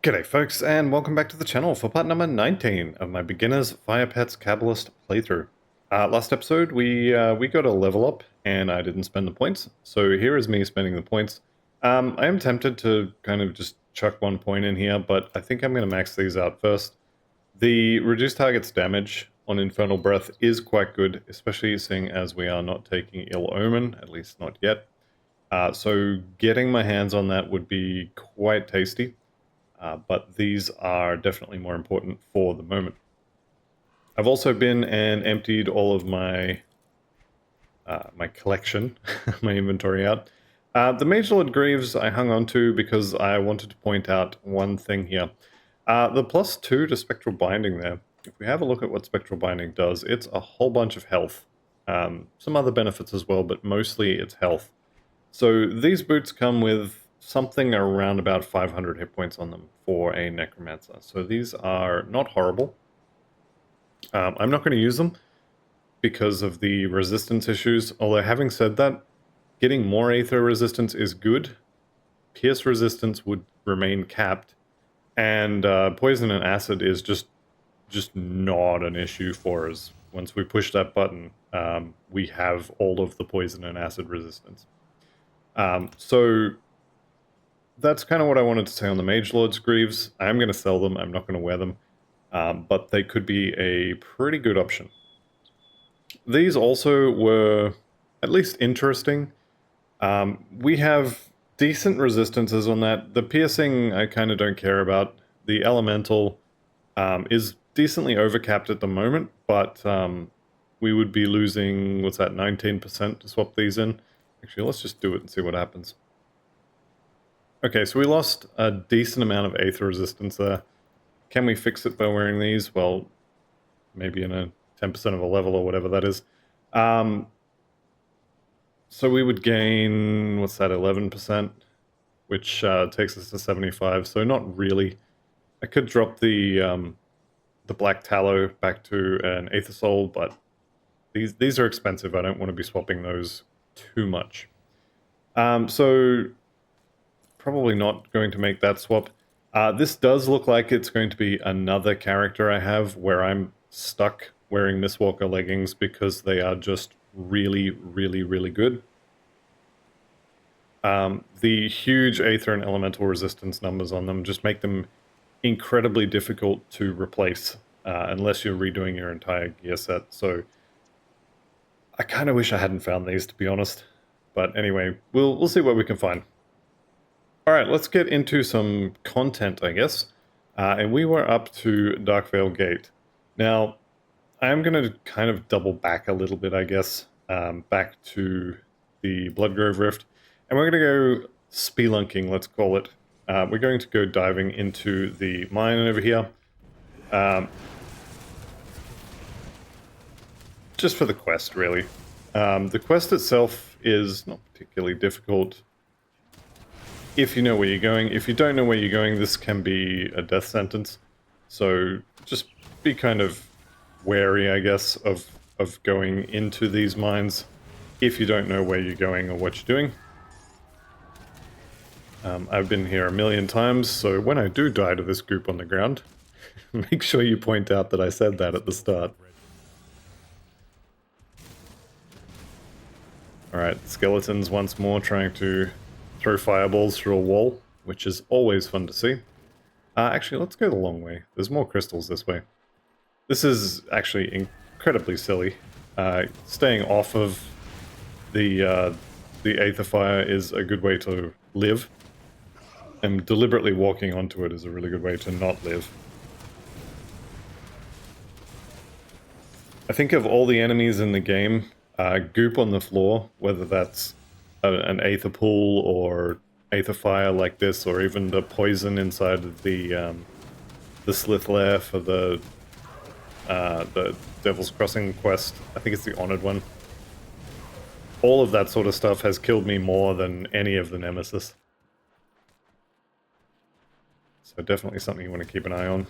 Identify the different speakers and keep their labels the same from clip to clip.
Speaker 1: G'day folks, and welcome back to the channel for part number 19 of my Beginner's Fire Pets Cabalist playthrough. Last episode we got a level up and I didn't spend the points, so here is me spending the points. I am tempted to kind of just chuck 1 point in here, but I think I'm going to max these out first. The reduced target's damage on Infernal Breath is quite good, especially seeing as we are not taking Ill Omen, at least not yet. So getting my hands on that would be quite tasty. But these are definitely more important for the moment. I've also been and emptied all of my my collection, my inventory out. The Mage Lord Greaves I hung on to because I wanted to point out one thing here. The +2 to Spectral Binding there, if we have a look at what Spectral Binding does, it's a whole bunch of health. Some other benefits as well, but mostly it's health. So these boots come with something around about 500 hit points on them for a Necromancer. So these are not horrible. I'm not going to use them because of the resistance issues, although having said that, getting more Aether resistance is good. Pierce resistance would remain capped, and Poison and Acid is just not an issue for us. Once we push that button, we have all of the Poison and Acid resistance. So that's kind of what I wanted to say on the Mage Lord's Greaves. I'm going to sell them. I'm not going to wear them. But they could be a pretty good option. These also were at least interesting. We have decent resistances on that. The piercing I kind of don't care about. The elemental is decently overcapped at the moment, but we would be losing, what's that, 19% to swap these in. Actually, let's just do it and see what happens. Okay, so we lost a decent amount of Aether resistance there. Can we fix it by wearing these? Well, maybe in a 10% of a level or whatever that is. So we would gain, what's that, 11%, which takes us to 75, so not really. I could drop the Black Tallow back to an Aether Soul, but these are expensive. I don't want to be swapping those too much. So probably not going to make that swap. This does look like it's going to be another character I have where I'm stuck wearing Mistwalker leggings because they are just really, really, really good. The huge Aether and Elemental resistance numbers on them just make them incredibly difficult to replace unless you're redoing your entire gear set. So I kind of wish I hadn't found these, to be honest. But anyway, we'll see what we can find. Alright, let's get into some content, I guess. And we were up to Darkvale Gate. Now, I'm going to kind of double back a little bit, I guess, back to the Bloodgrove Rift. And we're going to go spelunking, let's call it. We're going to go diving into the mine over here. Just for the quest, really. The quest itself is not particularly difficult if you know where you're going. If you don't know where you're going, this can be a death sentence. So just be kind of wary, I guess, of going into these mines if you don't know where you're going or what you're doing. I've been here a million times, so when I do die to this group on the ground, make sure you point out that I said that at the start. Alright, skeletons once more trying to throw fireballs through a wall, which is always fun to see. Actually, let's go the long way. There's more crystals this way. This is actually incredibly silly. Staying off of the Aether Fire is a good way to live, and deliberately walking onto it is a really good way to not live. I think of all the enemies in the game, goop on the floor, whether that's an Aether pool or Aether Fire like this, or even the poison inside of the Slith Lair for the Devil's Crossing quest. I think it's the Honored one. All of that sort of stuff has killed me more than any of the Nemesis. So definitely something you want to keep an eye on.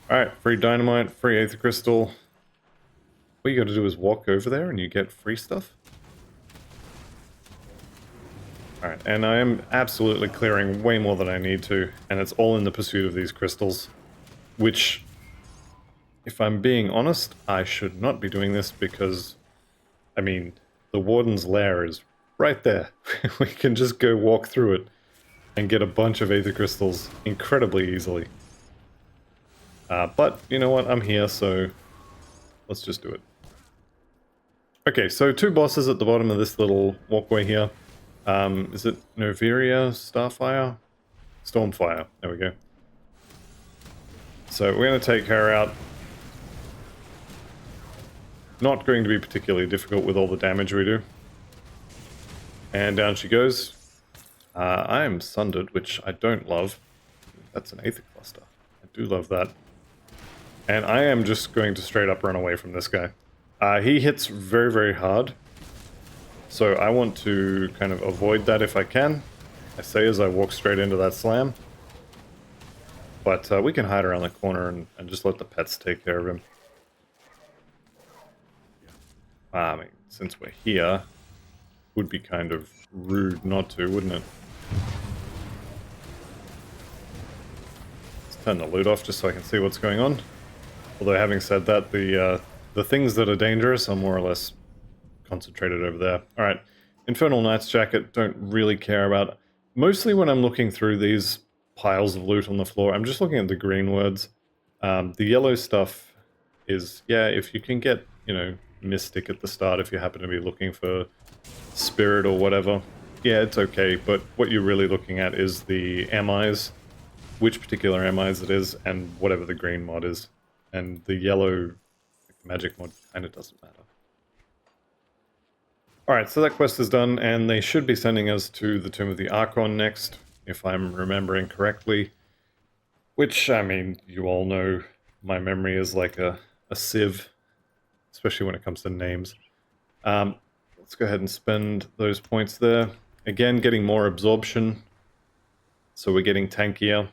Speaker 1: Alright, free dynamite, free Aether Crystal. What you gotta do is walk over there and you get free stuff. Alright, and I am absolutely clearing way more than I need to, and it's all in the pursuit of these crystals. Which, if I'm being honest, I should not be doing this because, I mean, the Warden's lair is right there. We can just go walk through it and get a bunch of Aether Crystals incredibly easily. But, you know what, I'm here, so let's just do it. Okay, so 2 bosses at the bottom of this little walkway here. Is it Noveria Starfire? Stormfire, there we go. So we're going to take her out. Not going to be particularly difficult with all the damage we do. And down she goes. I am sundered, which I don't love. That's an Aether Cluster. I do love that. And I am just going to straight up run away from this guy. He hits very, very hard. So I want to kind of avoid that if I can. I say as I walk straight into that slam. But we can hide around the corner and just let the pets take care of him. I mean, since we're here, would be kind of rude not to, wouldn't it? Let's turn the loot off just so I can see what's going on. Although having said that, the things that are dangerous are more or less concentrated over there. Alright, Infernal Knight's Jacket, don't really care about. Mostly when I'm looking through these piles of loot on the floor, I'm just looking at the green words. The yellow stuff is, yeah, if you can get, you know, Mystic at the start, if you happen to be looking for Spirit or whatever, yeah, it's okay, but what you're really looking at is the MIs, which particular MIs it is, and whatever the green mod is. And the yellow, like the magic mod, kind of doesn't matter. Alright, so that quest is done, and they should be sending us to the Tomb of the Ikon next, if I'm remembering correctly. Which, I mean, you all know my memory is like a sieve, especially when it comes to names. Let's go ahead and spend those points there. Again, getting more absorption, so we're getting tankier,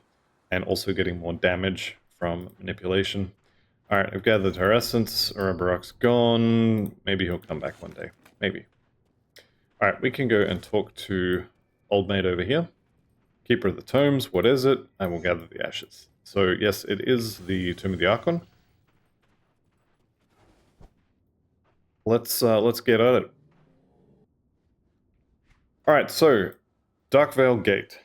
Speaker 1: and also getting more damage from manipulation. Alright, I've gathered her essence, Ouroboros gone, maybe he'll come back one day, maybe. Alright, we can go and talk to Old Maid over here. Keeper of the Tomes, what is it? I will gather the ashes. So yes, it is the Tomb of the Ikon. Let's get at it. Alright, so Darkvale Gate.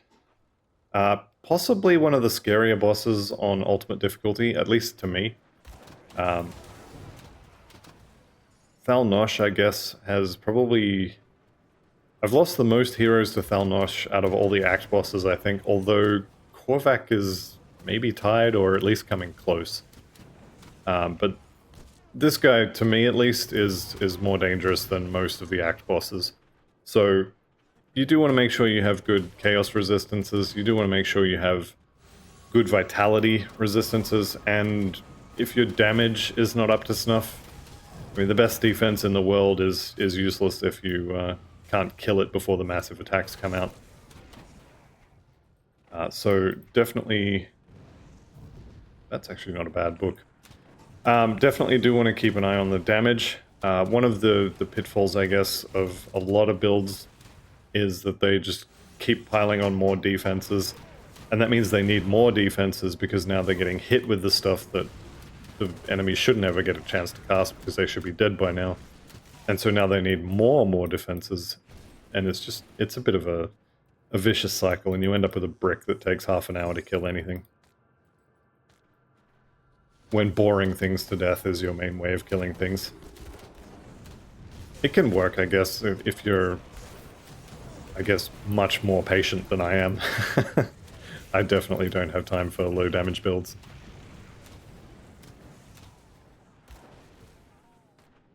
Speaker 1: Possibly one of the scarier bosses on Ultimate Difficulty, at least to me. Thalnosh, I guess, has probably... I've lost the most heroes to Thalnosh out of all the Act bosses, I think, although Korvac is maybe tied, or at least coming close. But this guy, to me at least, is more dangerous than most of the Act bosses. So you do want to make sure you have good Chaos resistances, you do want to make sure you have good Vitality resistances, and if your damage is not up to snuff, I mean, the best defense in the world is useless if you can't kill it before the massive attacks come out. So definitely, that's actually not a bad book. Definitely do want to keep an eye on the damage. One of the pitfalls, I guess, of a lot of builds is that they just keep piling on more defenses. And that means they need more defenses because now they're getting hit with the stuff that the enemies should never get a chance to cast because they should be dead by now. And so now they need more defenses. And it's a bit of a vicious cycle, and you end up with a brick that takes half an hour to kill anything. When boring things to death is your main way of killing things. It can work, I guess, if you're, I guess, much more patient than I am. I definitely don't have time for low damage builds.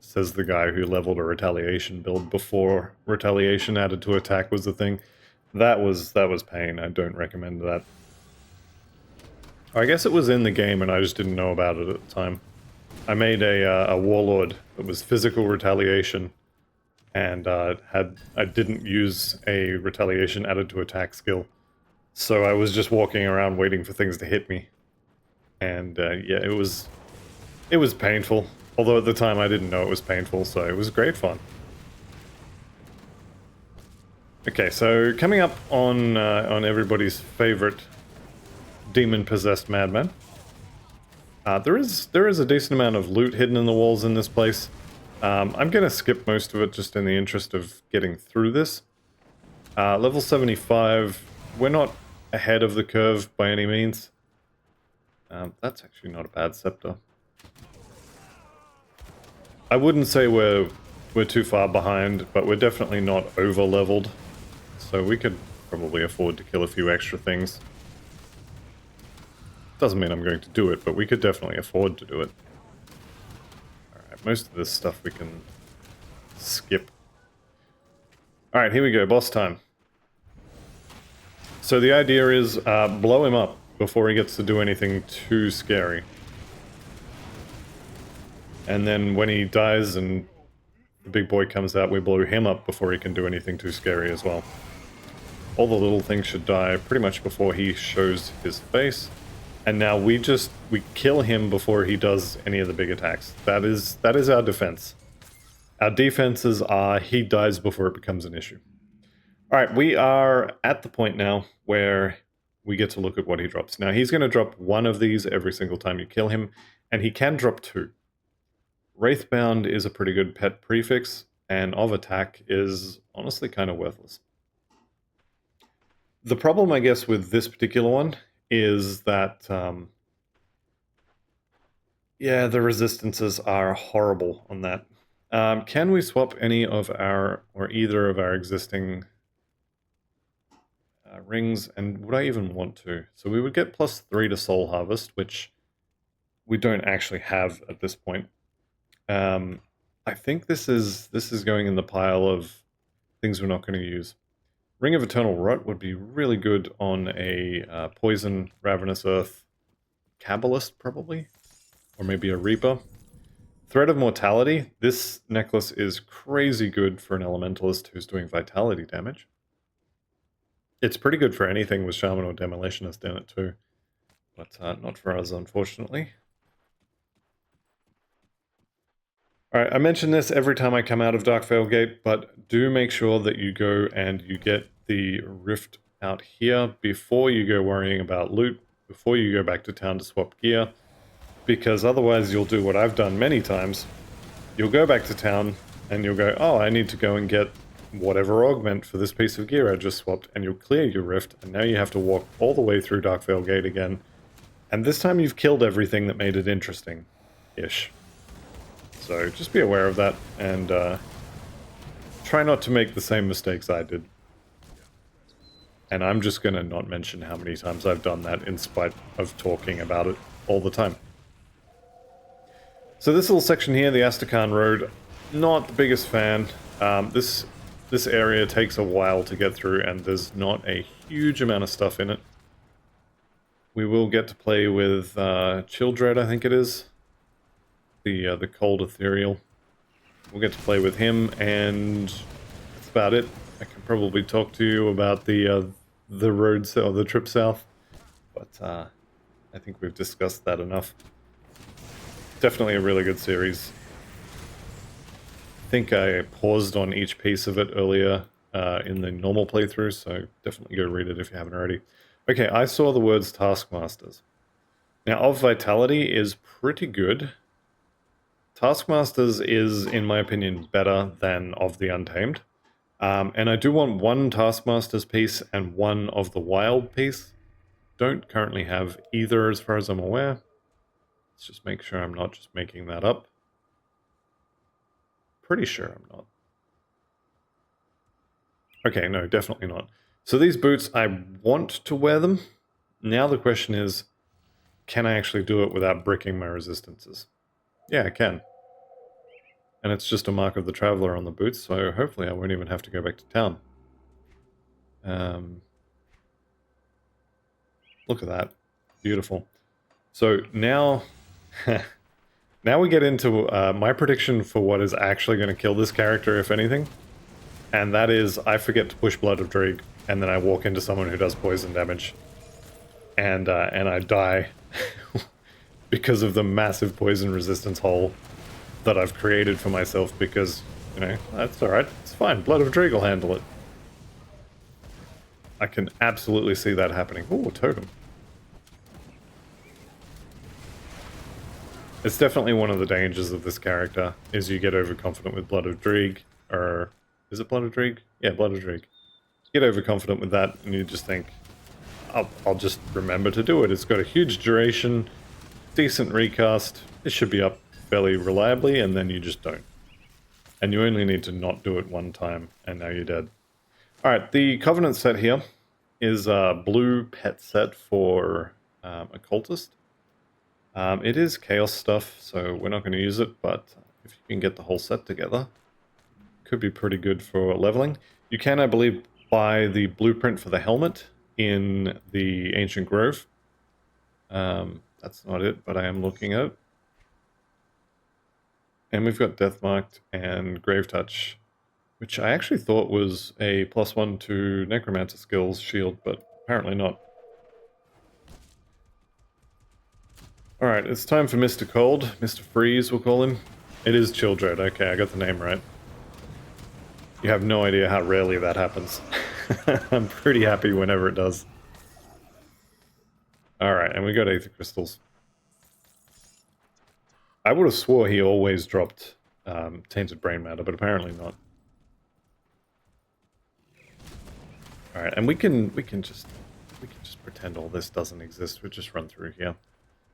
Speaker 1: Says the guy who leveled a retaliation build before retaliation added to attack was the thing. That was pain. I don't recommend that. I guess it was in the game and I just didn't know about it at the time. I made a warlord that was physical retaliation, and I didn't use a retaliation added to attack skill. So I was just walking around waiting for things to hit me. And yeah, it was painful. Although at the time I didn't know it was painful, so it was great fun. Okay, so coming up on everybody's favorite demon-possessed madman. There is a decent amount of loot hidden in the walls in this place. I'm going to skip most of it just in the interest of getting through this. Level 75, we're not ahead of the curve by any means. That's actually not a bad scepter. I wouldn't say we're too far behind, but we're definitely not over-leveled. So we could probably afford to kill a few extra things. Doesn't mean I'm going to do it, but we could definitely afford to do it. Alright, most of this stuff we can skip. Alright, here we go, boss time. So the idea is blow him up before he gets to do anything too scary. And then when he dies and the big boy comes out, we blow him up before he can do anything too scary as well. All the little things should die pretty much before he shows his face. And now we kill him before he does any of the big attacks. That is our defense. Our defenses are he dies before it becomes an issue. Alright, we are at the point now where we get to look at what he drops. Now he's going to drop one of these every single time you kill him, and he can drop two. Wraithbound is a pretty good pet prefix, and of attack is honestly kind of worthless. The problem, I guess, with this particular one is that, yeah, the resistances are horrible on that. Can we swap any of our, or either of our existing rings, and would I even want to? So we would get +3 to Soul Harvest, which we don't actually have at this point. I think this is going in the pile of things we're not going to use. Ring of Eternal Rot would be really good on a Poison, Ravenous Earth, Cabalist probably, or maybe a Reaper. Thread of Mortality. This necklace is crazy good for an Elementalist who's doing Vitality damage. It's pretty good for anything with Shaman or Demolitionist in it too, but not for us, unfortunately. Alright, I mention this every time I come out of Darkvale Gate, but do make sure that you go and you get the Rift out here before you go worrying about loot, before you go back to town to swap gear, because otherwise you'll do what I've done many times. You'll go back to town and you'll go, oh, I need to go and get whatever augment for this piece of gear I just swapped, and you'll clear your Rift, and now you have to walk all the way through Darkvale Gate again, and this time you've killed everything that made it interesting-ish. So just be aware of that, and try not to make the same mistakes I did. And I'm just going to not mention how many times I've done that in spite of talking about it all the time. So this little section here, the Aan Road, not the biggest fan. This area takes a while to get through, and there's not a huge amount of stuff in it. We will get to play with Childred, I think it is. The cold ethereal. We'll get to play with him, and that's about it. I can probably talk to you about the roads or the trip south, but I think we've discussed that enough. Definitely a really good series. I think I paused on each piece of it earlier in the normal playthrough, so definitely go read it if you haven't already. Okay, I saw the words Taskmasters. Now, Of Vitality is pretty good. Taskmasters is, in my opinion, better than Of the Untamed. And I do want one Taskmasters piece and one of the Wild piece. Don't currently have either as far as I'm aware. Let's just make sure I'm not just making that up. Pretty sure I'm not. Okay, no, definitely not. So these boots, I want to wear them. Now the question is, can I actually do it without bricking my resistances? Yeah, I can. And it's just a mark of the traveler on the boots, so hopefully I won't even have to go back to town. Look at that. Beautiful. So now... now we get into my prediction for what is actually going to kill this character, if anything. And that is, I forget to push Blood of Dreig, and then I walk into someone who does poison damage. And I die because of the massive poison resistance hole that I've created for myself, because, you know, that's alright, it's fine, Blood of Dreig will handle it. I can absolutely see that happening. Ooh, totem. It's definitely one of the dangers of this character, is you get overconfident with Blood of Dreeg, or... is it Blood of Dreeg? Yeah, Blood of Dreeg. You get overconfident with that, and you just think, I'll just remember to do it. It's got a huge duration, decent recast, it should be up fairly reliably, and then you just don't. And you only need to not do it one time, and now you're dead. Alright, the Covenant set here is a blue pet set for Occultist. It is Chaos stuff, so we're not going to use it, but if you can get the whole set together, could be pretty good for leveling. You can, I believe, buy the blueprint for the helmet in the Ancient Grove. That's not it, but I am looking at it. And we've got Death Marked and Grave Touch, which I actually thought was a +1 to Necromancer skills shield, but apparently not. Alright, it's time for Mr. Cold. Mr. Freeze, we'll call him. It is Childred. Okay, I got the name right. You have no idea how rarely that happens. I'm pretty happy whenever it does. Alright, and we got Aether Crystals. I would have swore he always dropped Tainted Brain Matter, but apparently not. Alright, and we can just pretend all this doesn't exist. We'll just run through here.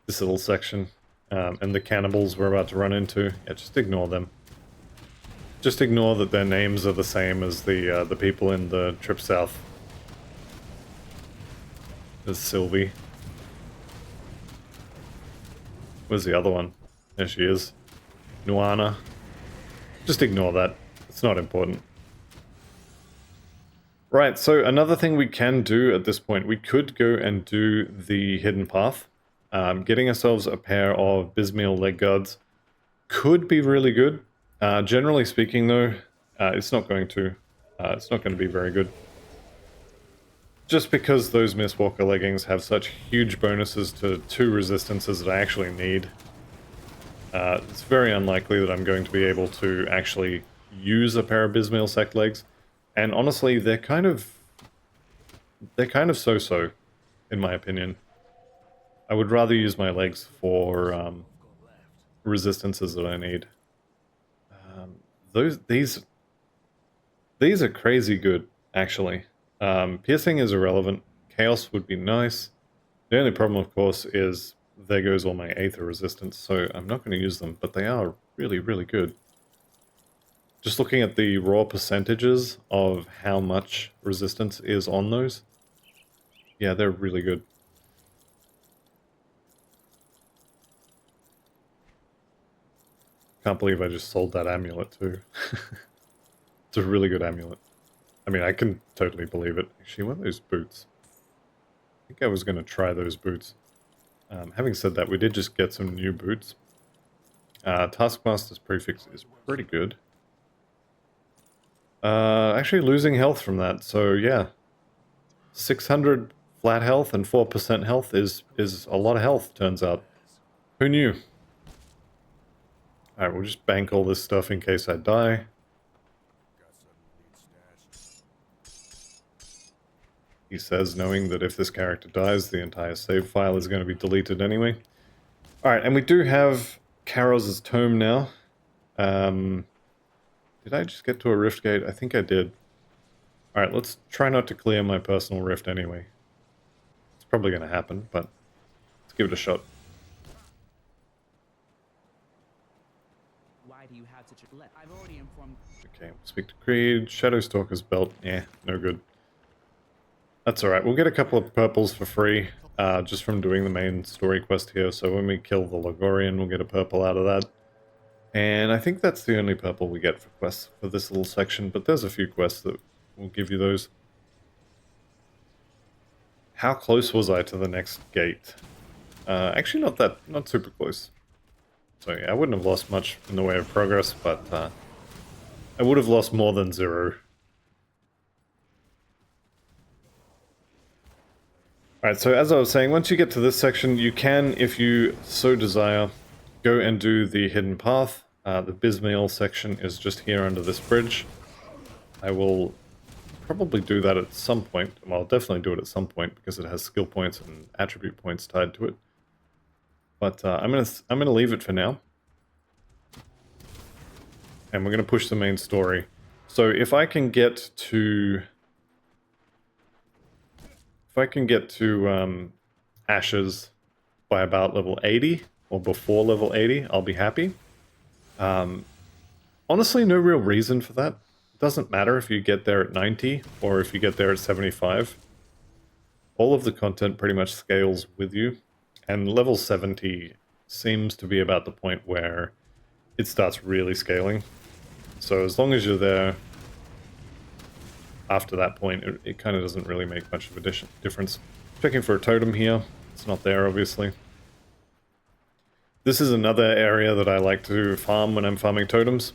Speaker 1: This little section. And the cannibals we're about to run into. Yeah, just ignore them. Just ignore that their names are the same as the people in the trip south. There's Sylvie. Where's the other one? There she is. Nuana. Just ignore that. It's not important. Right, so another thing we can do at this point, we could go and do the Hidden Path. Getting ourselves a pair of Bismeal leg guards could be really good. Generally speaking, though, it's not going to be very good. Just because those Mistwalker leggings have such huge bonuses to 2 resistances that I actually need. It's very unlikely that I'm going to be able to actually use a pair of Bismeal sect legs. And honestly, they're kind of so-so, in my opinion. I would rather use my legs for resistances that I need. These are crazy good, actually. Piercing is irrelevant. Chaos would be nice. The only problem, of course, is there goes all my Aether resistance, so I'm not going to use them, but they are really, really good. Just looking at the raw percentages of how much resistance is on those, yeah, they're really good. Can't believe I just sold that amulet too. It's a really good amulet. I mean, I can totally believe it. Actually, what are those boots? I think I was going to try those boots. Having said that, we did just get some new boots. Taskmaster's prefix is pretty good. Actually losing health from that, so yeah. 600 flat health and 4% health is a lot of health, turns out. Who knew? Alright, we'll just bank all this stuff in case I die. He says, knowing that if this character dies, the entire save file is going to be deleted anyway. Alright, and we do have Karos' tome now. Did I just get to a rift gate? I think I did. Alright, let's try not to clear my personal rift anyway. It's probably going to happen, but let's give it a shot.
Speaker 2: Why do you have such a... I've already informed...
Speaker 1: Okay, we'll speak to Creed. Shadowstalker's belt. Yeah, no good. That's alright. We'll get a couple of purples for free, just from doing the main story quest here. So when we kill the Logorian, we'll get a purple out of that. And I think that's the only purple we get for quests for this little section, but there's a few quests that will give you those. How close was I to the next gate? Actually not super close. So yeah, I wouldn't have lost much in the way of progress, but I would have lost more than 0. Alright, so as I was saying, once you get to this section, you can, if you so desire, go and do the Hidden Path. The Bismeal section is just here under this bridge. I will probably do that at some point. Well, I'll definitely do it at some point because it has skill points and attribute points tied to it. But I'm gonna leave it for now, and we're gonna push the main story. So if I can get to Ashes by about level 80 or before level 80, I'll be happy. Honestly, no real reason for that. It doesn't matter if you get there at 90 or if you get there at 75. All of the content pretty much scales with you, and level 70 seems to be about the point where it starts really scaling. So as long as you're there after that point, it kind of doesn't really make much of a difference. Checking for a totem here. It's not there, obviously. This is another area that I like to farm when I'm farming totems.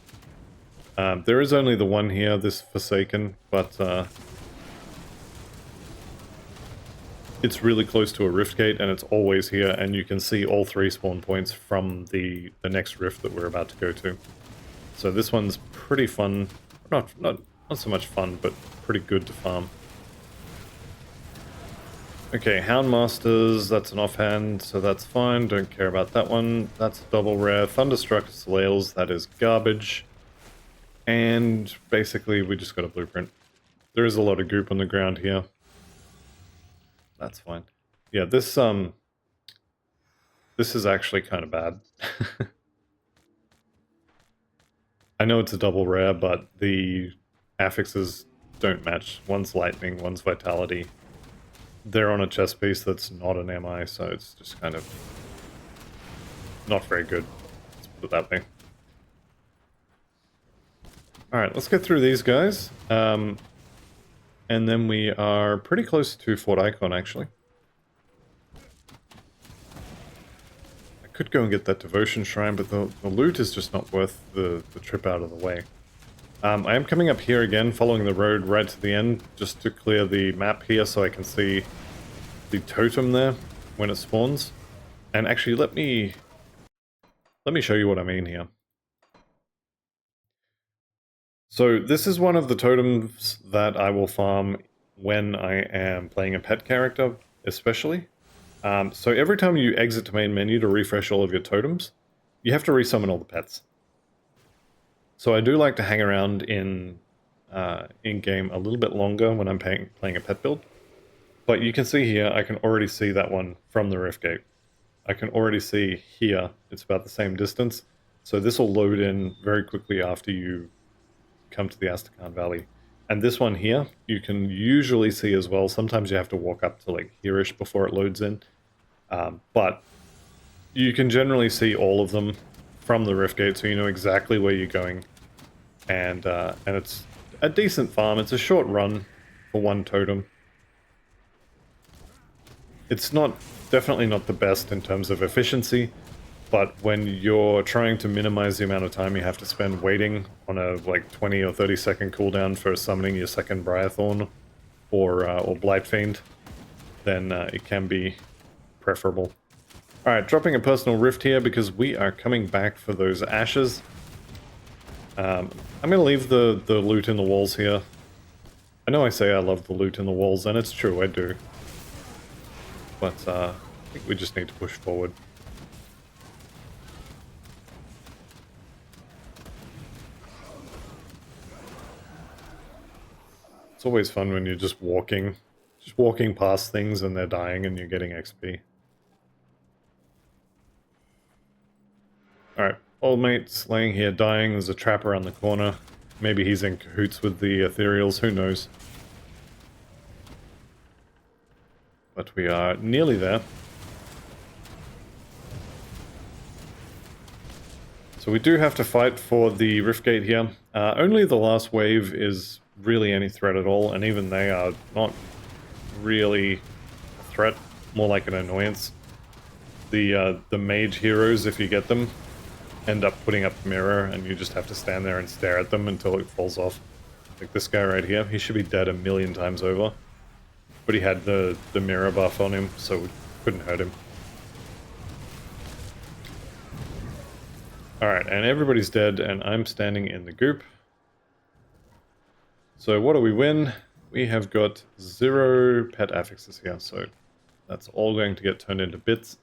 Speaker 1: There is only the one here, this Forsaken, but it's really close to a rift gate, and it's always here, and you can see all 3 spawn points from the next rift that we're about to go to. So this one's pretty fun. Not so much fun, but pretty good to farm. Okay, Houndmasters, that's an offhand, so that's fine. Don't care about that one. That's a double rare. Thunderstruck Slails, that is garbage. And basically, we just got a blueprint. There is a lot of goop on the ground here. That's fine. Yeah, this is actually kind of bad. I know it's a double rare, but the affixes don't match. One's lightning, one's vitality. They're on a chest piece that's not an MI, so it's just kind of not very good. Let's put it that way. Alright, let's get through these guys. And then we are pretty close to Fort Ikon, actually. I could go and get that Devotion Shrine, but the loot is just not worth the trip out of the way. I am coming up here again, following the road right to the end, just to clear the map here so I can see the totem there when it spawns. And actually, let me show you what I mean here. So this is one of the totems that I will farm when I am playing a pet character, especially. So every time you exit to main menu to refresh all of your totems, you have to resummon all the pets. So I do like to hang around in game a little bit longer when I'm playing a pet build. But you can see here, I can already see that one from the Rift Gate. I can already see here, it's about the same distance. So this will load in very quickly after you come to the Astrakhan Valley. And this one here, you can usually see as well. Sometimes you have to walk up to like here-ish before it loads in. But you can generally see all of them from the Rift Gate, so you know exactly where you're going. And it's a decent farm. It's a short run for one totem. It's definitely not the best in terms of efficiency, but when you're trying to minimize the amount of time you have to spend waiting on a like 20 or 30 second cooldown for summoning your second Briarthorn or Blightfiend, then it can be preferable. Alright, dropping a personal rift here because we are coming back for those ashes. I'm going to leave the loot in the walls here. I know I say I love the loot in the walls, and it's true, I do. But I think we just need to push forward. It's always fun when you're just walking past things and they're dying and you're getting XP. Alright, old mate's laying here dying. There's a trap around the corner. Maybe he's in cahoots with the ethereals, who knows. But we are nearly there. So we do have to fight for the Rift Gate here. Only the last wave is really any threat at all, and even they are not really a threat, more like an annoyance. The mage heroes, if you get them, end up putting up a mirror, and you just have to stand there and stare at them until it falls off. Like this guy right here, he should be dead a million times over. But he had the mirror buff on him, so we couldn't hurt him. Alright, and everybody's dead, and I'm standing in the goop. So what do we win? we have got 0 pet affixes here, so that's all going to get turned into bits.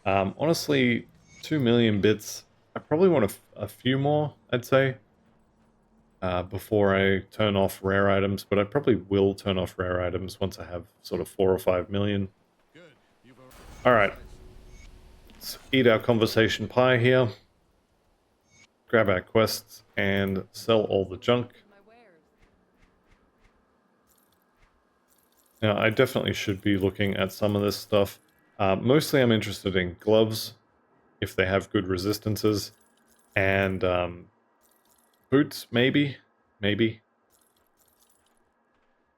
Speaker 1: Honestly, 2 million bits. I probably want a few more, I'd say, before I turn off rare items, but I probably will turn off rare items once I have sort of 4 or 5 million. Alright, let's eat our conversation pie here, grab our quests, and sell all the junk. Now, I definitely should be looking at some of this stuff. Mostly I'm interested in gloves, if they have good resistances, and boots, maybe.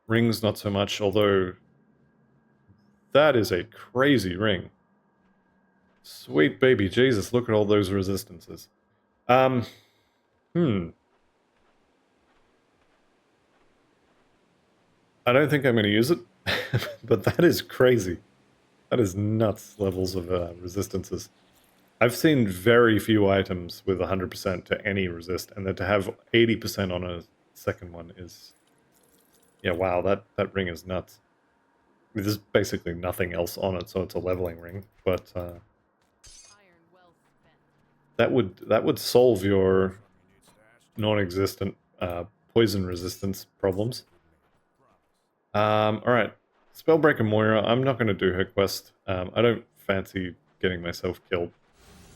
Speaker 1: Rings, not so much, although that is a crazy ring. Sweet baby Jesus, look at all those resistances. I don't think I'm going to use it, but that is crazy. That is nuts levels of resistances. I've seen very few items with 100% to any resist, and then to have 80% on a second one is... Yeah, wow, that ring is nuts. I mean, there's basically nothing else on it, so it's a leveling ring, but that would solve your non-existent poison resistance problems. Alright. Spellbreaker Moira, I'm not going to do her quest. I don't fancy getting myself killed,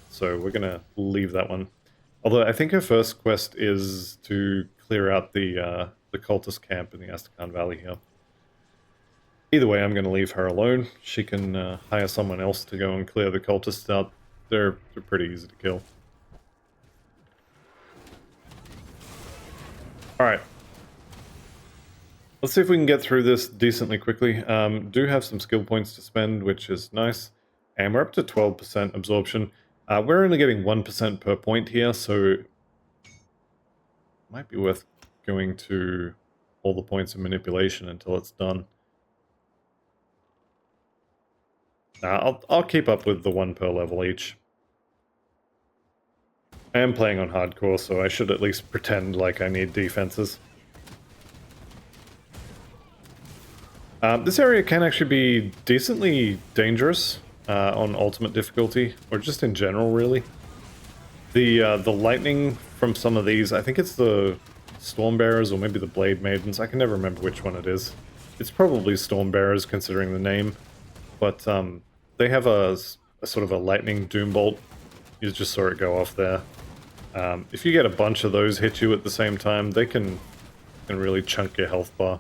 Speaker 1: so we're going to leave that one. Although I think her first quest is to clear out the cultist camp in the Astrakhan Valley here. Either way, I'm going to leave her alone. She can hire someone else to go and clear the cultists out. They're pretty easy to kill. Alright. Let's see if we can get through this decently quickly. Do have some skill points to spend, which is nice. And we're up to 12% absorption. We're only getting 1% per point here, so... might be worth going to all the points of manipulation until it's done. I'll keep up with the 1 per level each. I am playing on hardcore, so I should at least pretend like I need defenses. This area can actually be decently dangerous on ultimate difficulty, or just in general, really. The lightning from some of these, I think it's the Stormbearers or maybe the Blade Maidens, I can never remember which one it is. It's probably Stormbearers considering the name, but they have a sort of a lightning doom bolt. You just saw it go off there. If you get a bunch of those hit you at the same time, they can really chunk your health bar.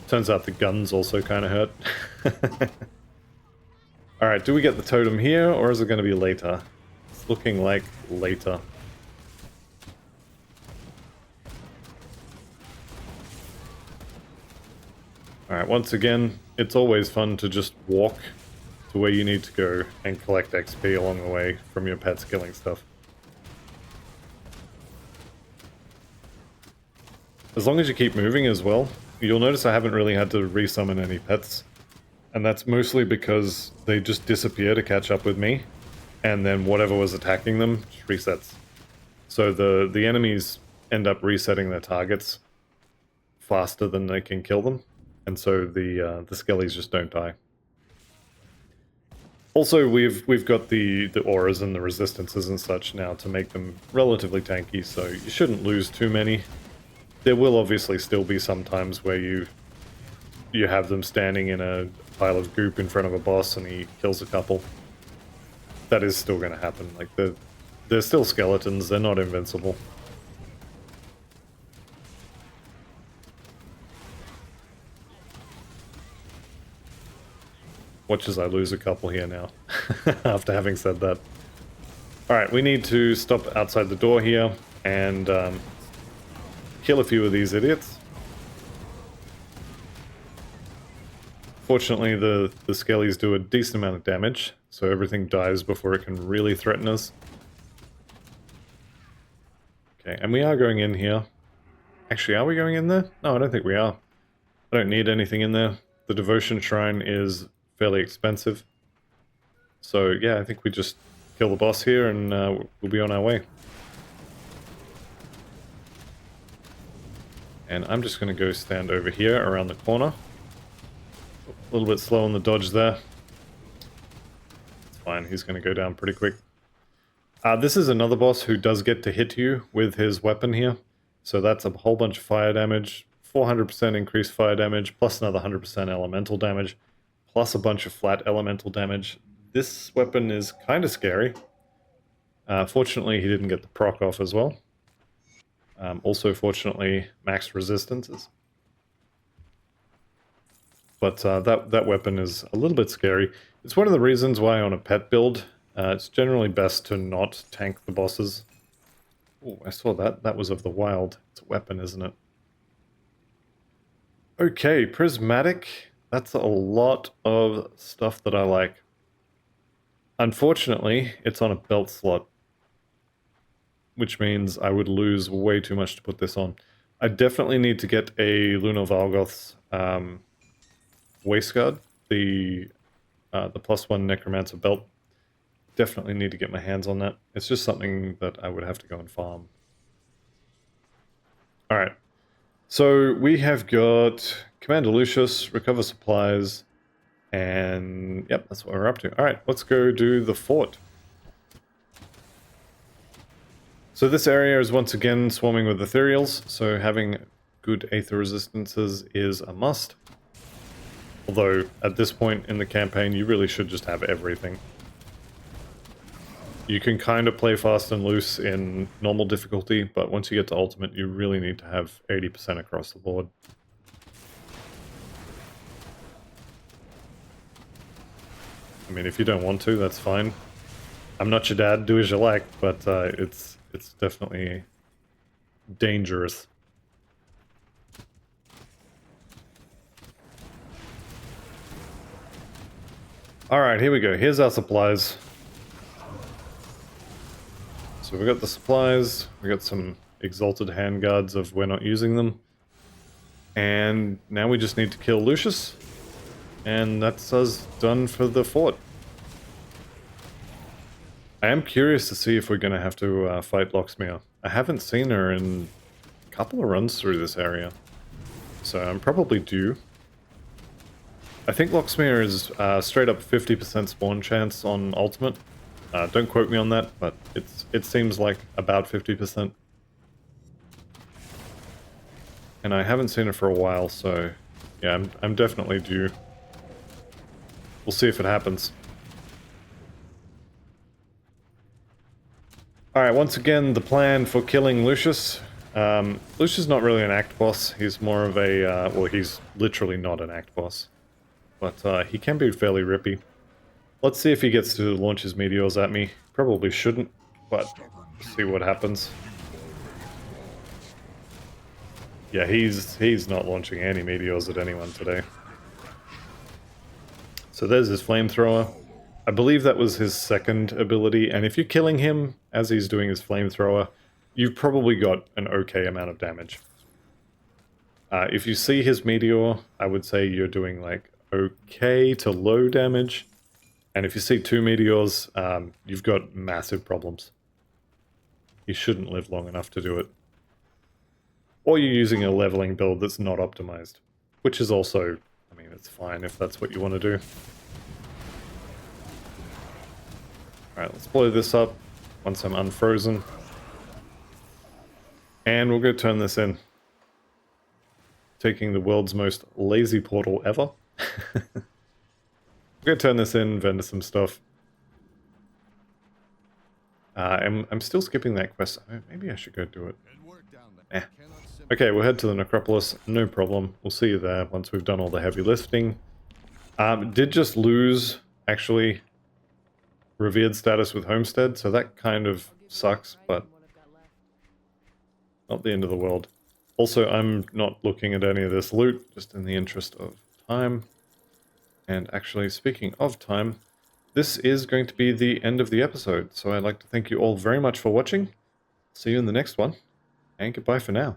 Speaker 1: Turns out the guns also kind of hurt. Alright, do we get the totem here, or is it going to be later? It's looking like later. Alright, once again, it's always fun to just walk to where you need to go and collect XP along the way from your pets killing stuff. As long as you keep moving as well, you'll notice I haven't really had to resummon any pets. And that's mostly because they just disappear to catch up with me, and then whatever was attacking them just resets. So the enemies end up resetting their targets faster than they can kill them, and so the skellies just don't die. Also, we've got the auras and the resistances and such now to make them relatively tanky, so you shouldn't lose too many. There will obviously still be some times where you have them standing in a pile of goop in front of a boss and he kills a couple. That is still going to happen. Like, they're still skeletons, they're not invincible. Watch as I lose a couple here now, after having said that. Alright, we need to stop outside the door here and kill a few of these idiots. Fortunately, the skellies do a decent amount of damage, so everything dies before it can really threaten us. Okay, and we are going in here. Actually, are we going in there? No, I don't think we are. I don't need anything in there. The Devotion Shrine is fairly expensive. So yeah, I think we just kill the boss here and we'll be on our way. And I'm just going to go stand over here around the corner. A little bit slow on the dodge there. It's fine, he's going to go down pretty quick. This is another boss who does get to hit you with his weapon here. So that's a whole bunch of fire damage, 400% increased fire damage, plus another 100% elemental damage, plus a bunch of flat elemental damage. This weapon is kind of scary. Fortunately, he didn't get the proc off as well. Also, fortunately, max resistances. But that weapon is a little bit scary. It's one of the reasons why on a pet build, it's generally best to not tank the bosses. Oh, I saw that. That was of the wild. It's a weapon, isn't it? Okay, prismatic. That's a lot of stuff that I like. Unfortunately, it's on a belt slot, which means I would lose way too much to put this on. I definitely need to get a Lunar Valgoth's waistguard, the +1 Necromancer belt. Definitely need to get my hands on that. It's just something that I would have to go and farm. Alright, so we have got Commander Lucius, recover supplies, and yep, that's what we're up to. Alright, let's go do the fort. So this area is once again swarming with ethereals, so having good aether resistances is a must. Although, at this point in the campaign, you really should just have everything. You can kind of play fast and loose in normal difficulty, but once you get to ultimate, you really need to have 80% across the board. I mean, if you don't want to, that's fine. I'm not your dad, do as you like, but it's definitely dangerous. Alright, here we go. Here's our supplies. So we got the supplies, we got some exalted handguards of we're not using them. And now we just need to kill Lucius. And that's us done for the fort. I am curious to see if we're going to have to fight Locksmere. I haven't seen her in a couple of runs through this area. So I'm probably due. I think Locksmere is straight up 50% spawn chance on ultimate. Don't quote me on that, but it seems like about 50%. And I haven't seen her for a while, so yeah, I'm definitely due. We'll see if it happens. Alright, once again, the plan for killing Lucius. Lucius is not really an act boss. He's more of a, well, he's literally not an act boss. But he can be fairly rippy. Let's see if he gets to launch his meteors at me. Probably shouldn't, but see what happens. Yeah, he's not launching any meteors at anyone today. So there's his flamethrower. I believe that was his second ability, and if you're killing him as he's doing his flamethrower, you've probably got an okay amount of damage. If you see his meteor, I would say you're doing like okay to low damage. And if you see 2 meteors, you've got massive problems. You shouldn't live long enough to do it. Or you're using a leveling build that's not optimized. Which is also, I mean, it's fine if that's what you want to do. Alright, let's blow this up once I'm unfrozen. And we'll go turn this in. Taking the world's most lazy portal ever. I'm going to turn this in, vendor some stuff. I'm still skipping that quest. Maybe I should go do it. Eh. Okay, we'll head to the Necropolis. No problem. We'll see you there once we've done all the heavy lifting. Did just lose, actually, revered status with Homestead, so that kind of sucks, but not the end of the world. Also, I'm not looking at any of this loot, just in the interest of time. And actually, speaking of time, this is going to be the end of the episode, so I'd like to thank you all very much for watching. See you in the next one, and goodbye for now.